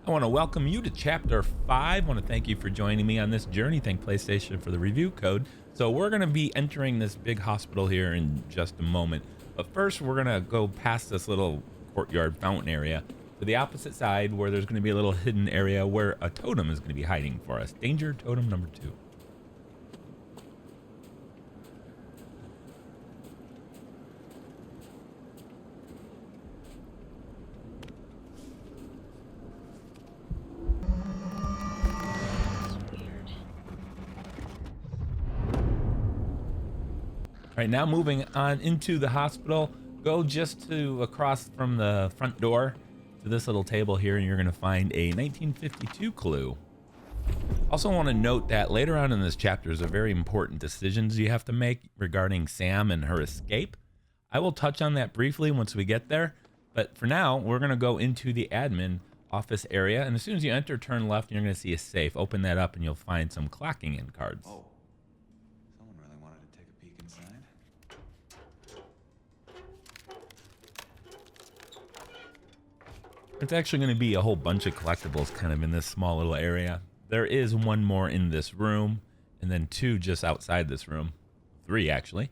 I want to welcome you to Chapter 5. I want to thank you for joining me on this journey. Thank PlayStation for the review code. So we're going to be entering this big hospital here in just a moment. But first, we're going to go past this little courtyard fountain area to the opposite side where there's going to be a little hidden area where a totem is going to be hiding for us. Danger totem number 2. Right now, moving on into the hospital, go just to across from the front door to this little table here, and you're going to find a 1952 clue. Also want to note that later on in this chapter is a very important decisions you have to make regarding Sam and her escape. I will touch on that briefly once we get there, but for now, we're going to go into the admin office area, and as soon as you enter, turn left, and you're going to see a safe. Open that up, and you'll find some clocking in cards. Oh. Someone really wanted to take a peek inside. There's actually going to be a whole bunch of collectibles kind of in this small little area. There is one more in this room, and then 2 just outside this room. 3, actually.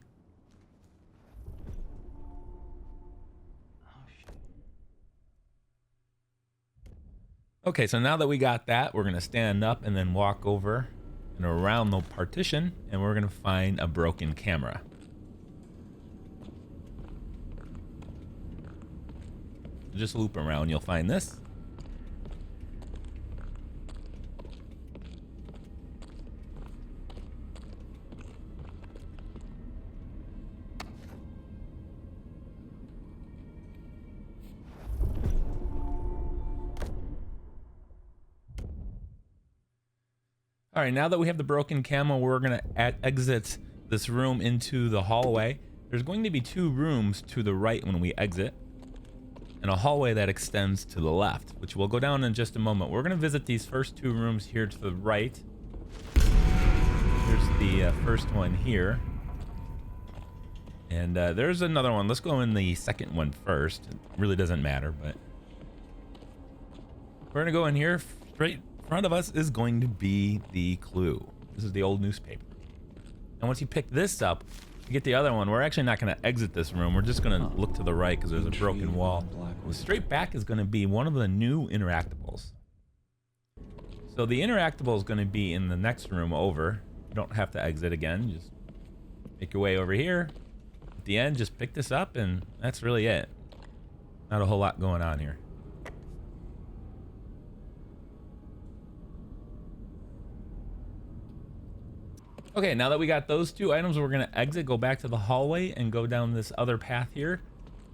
Okay, so now that we got that, we're going to stand up and then walk over and around the partition, and we're going to find a broken camera. Just loop around, you'll find this. All right, now that we have the broken camo, we're gonna exit this room into the hallway. There's going to be 2 rooms to the right when we exit, and a hallway that extends to the left, which we'll go down in just a moment. We're gonna visit these first 2 rooms here to the right. Here's the first one here. And there's another one. Let's go in the second one first. It really doesn't matter, but we're gonna go in here. Straight in front of us is going to be the clue. This is the old newspaper. And once you pick this up, you get the other one. We're actually not going to exit this room. We're just going to look to the right because there's a broken wall. The straight back is going to be one of the new Interactables. So the Interactable is going to be in the next room over. You don't have to exit again. Just make your way over here. At the end, just pick this up, and that's really it. Not a whole lot going on here. Okay, now that we got those 2 items, we're gonna exit, go back to the hallway, and go down this other path here.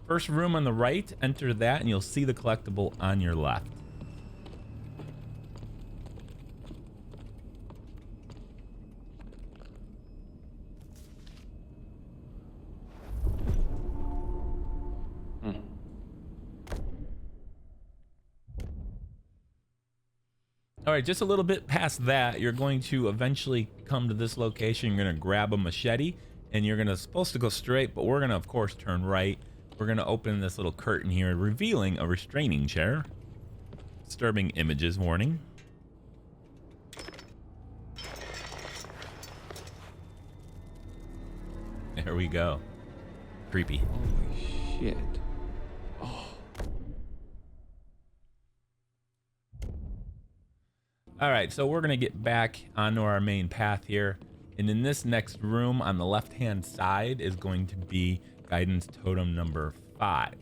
First room on the right, enter that, and you'll see the collectible on your left. All right, just a little bit past that, you're going to eventually come to this location. You're going to grab a machete, and you're supposed to go straight, but we're going to, of course, turn right. We're going to open this little curtain here, revealing a restraining chair. Disturbing images warning. There we go. Creepy. Holy shit. All right, so we're gonna get back onto our main path here. And in this next room on the left-hand side is going to be guidance totem number 5.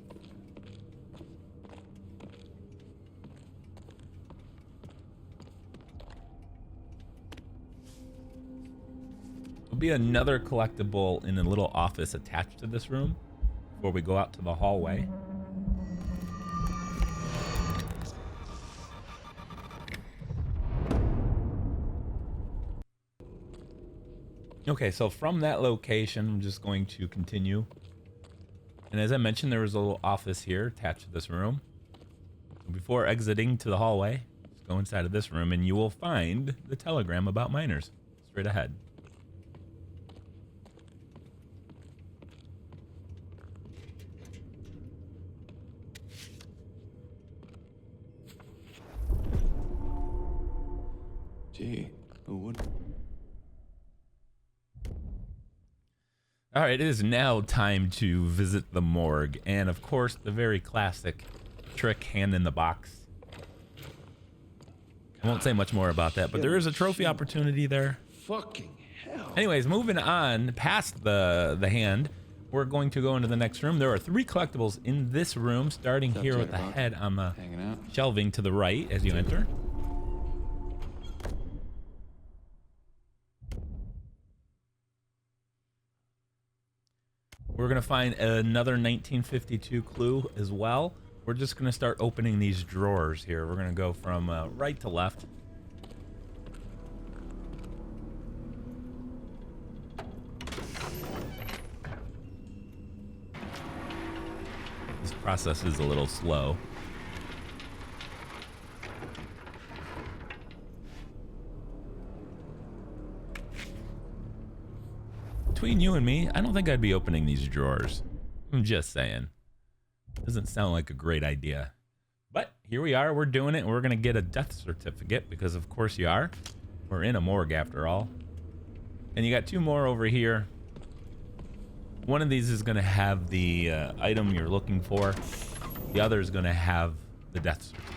There'll be another collectible in a little office attached to this room before we go out to the hallway. Okay, so from that location, I'm just going to continue. And as I mentioned, there was a little office here attached to this room. Before exiting to the hallway, just go inside of this room and you will find the telegram about miners straight ahead. Gee, who would? All right, it is now time to visit the morgue, and of course, the very classic trick hand in the box. I won't say much more about that, but there is a trophy opportunity there. Fucking hell. Anyways, moving on past the hand, we're going to go into the next room. There are 3 collectibles in this room, starting here with the head on the Hanging out. shelving to the right as you enter. We're going to find another 1952 clue as well. We're just going to start opening these drawers here. We're going to go from right to left. This process is a little slow. Between you and me, I don't think I'd be opening these drawers. I'm just saying. Doesn't sound like a great idea. But here we are, we're doing it, and we're gonna get a death certificate, because of course you are. We're in a morgue after all. And you got 2 more over here. One of these is gonna have the item you're looking for. The other is gonna have the death certificate.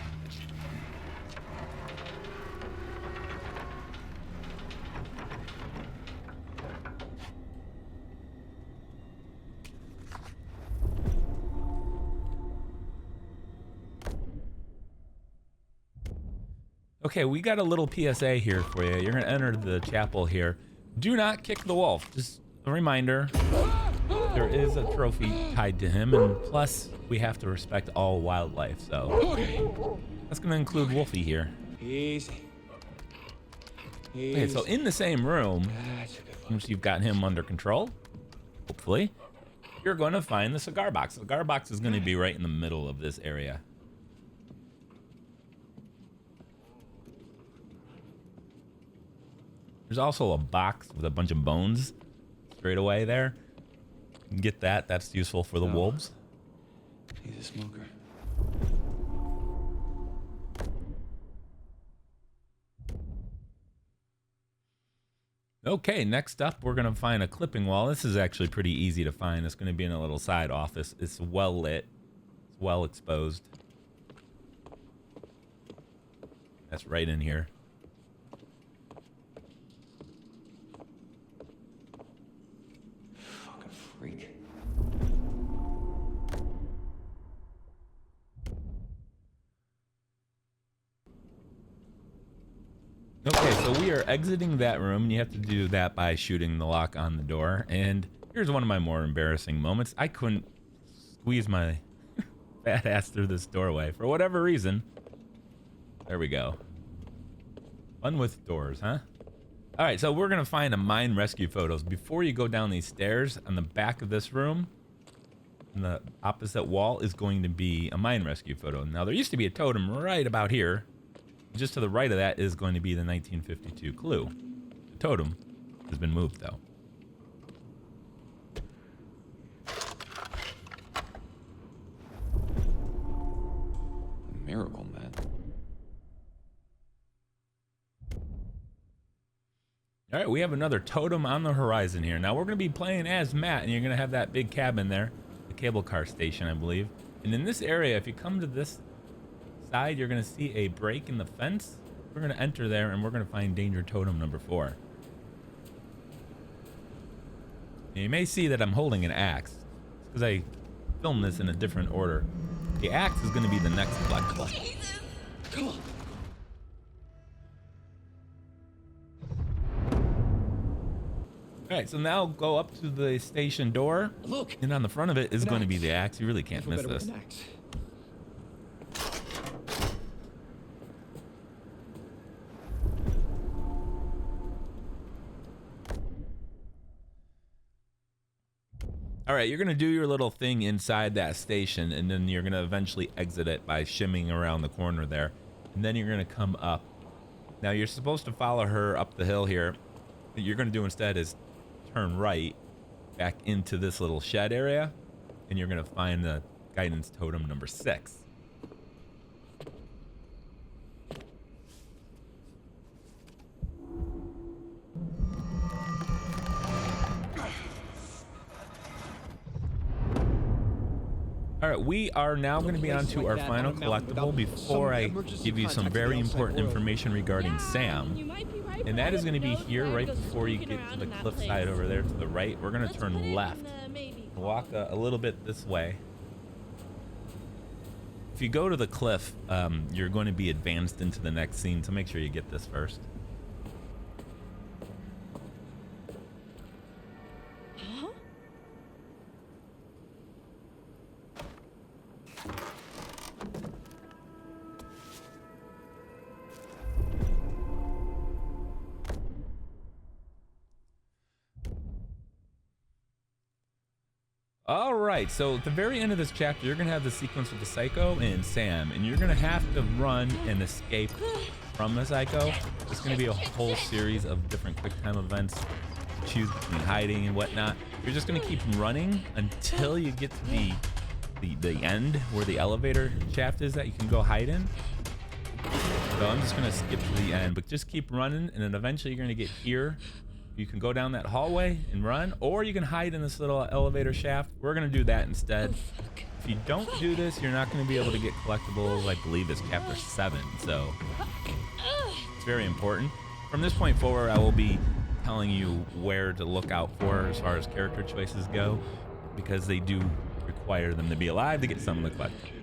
Okay, we got a little PSA here for you. You're gonna enter the chapel here. Do not kick the wolf. Just a reminder, there is a trophy tied to him, and plus we have to respect all wildlife, so that's gonna include Wolfie here. Easy. Okay, so in the same room, once you've got him under control, hopefully, you're gonna find the cigar box. The cigar box is gonna be right in the middle of this area. There's also a box with a bunch of bones straight away there. You can get that. That's useful for the wolves. He's a smoker. Okay, next up, we're going to find a clipping wall. This is actually pretty easy to find. It's going to be in a little side office. It's well lit. It's well exposed. That's right in here. Freak. Okay, so we are exiting that room, and you have to do that by shooting the lock on the door. And here's one of my more embarrassing moments. I couldn't squeeze my fat ass through this doorway for whatever reason. There we go. Fun with doors, huh? All right, so we're gonna find a mine rescue photos. Before you go down these stairs, on the back of this room, on the opposite wall, is going to be a mine rescue photo. Now, there used to be a totem right about here. Just to the right of that is going to be the 1952 clue. The totem has been moved, though. A miracle, man. All right, we have another totem on the horizon here. Now, we're going to be playing as Matt, and you're going to have that big cabin there, the cable car station, I believe. And in this area, if you come to this side, you're going to see a break in the fence. We're going to enter there, and we're going to find danger totem number 4. Now, you may see that I'm holding an axe, because I filmed this in a different order. The axe is going to be the next collectible. Come on. All right, so now go up to the station door. Look. And on the front of it is going to be the axe. You really can't miss this. All right, you're going to do your little thing inside that station, and then you're going to eventually exit it by shimmying around the corner there. And then you're going to come up. Now, you're supposed to follow her up the hill here. What you're going to do instead is turn right back into this little shed area, and you're going to find the guidance totem number 6. All right, we are now going to be on to our final collectible before I give you some very important information regarding Sam. And that is going to be here right before you get to the cliffside over there to the right. We're going to turn left. Walk a little bit this way. If you go to the cliff, you're going to be advanced into the next scene, so make sure you get this first. All right, so at the very end of this chapter, you're gonna have the sequence with the Psycho and Sam, and you're gonna have to run and escape from the Psycho. It's gonna be a whole series of different quick time events. Choose between hiding and whatnot. You're just gonna keep running until you get to the end where the elevator shaft is that you can go hide in. So I'm just gonna skip to the end, but just keep running, and then eventually you're gonna get here. You can go down that hallway and run, or you can hide in this little elevator shaft. We're gonna do that instead. If you don't do this, you're not gonna be able to get collectibles. I believe it's chapter 7, so it's very important. From this point forward, I will be telling you where to look out for as far as character choices go, because they do require them to be alive to get some of the collectibles.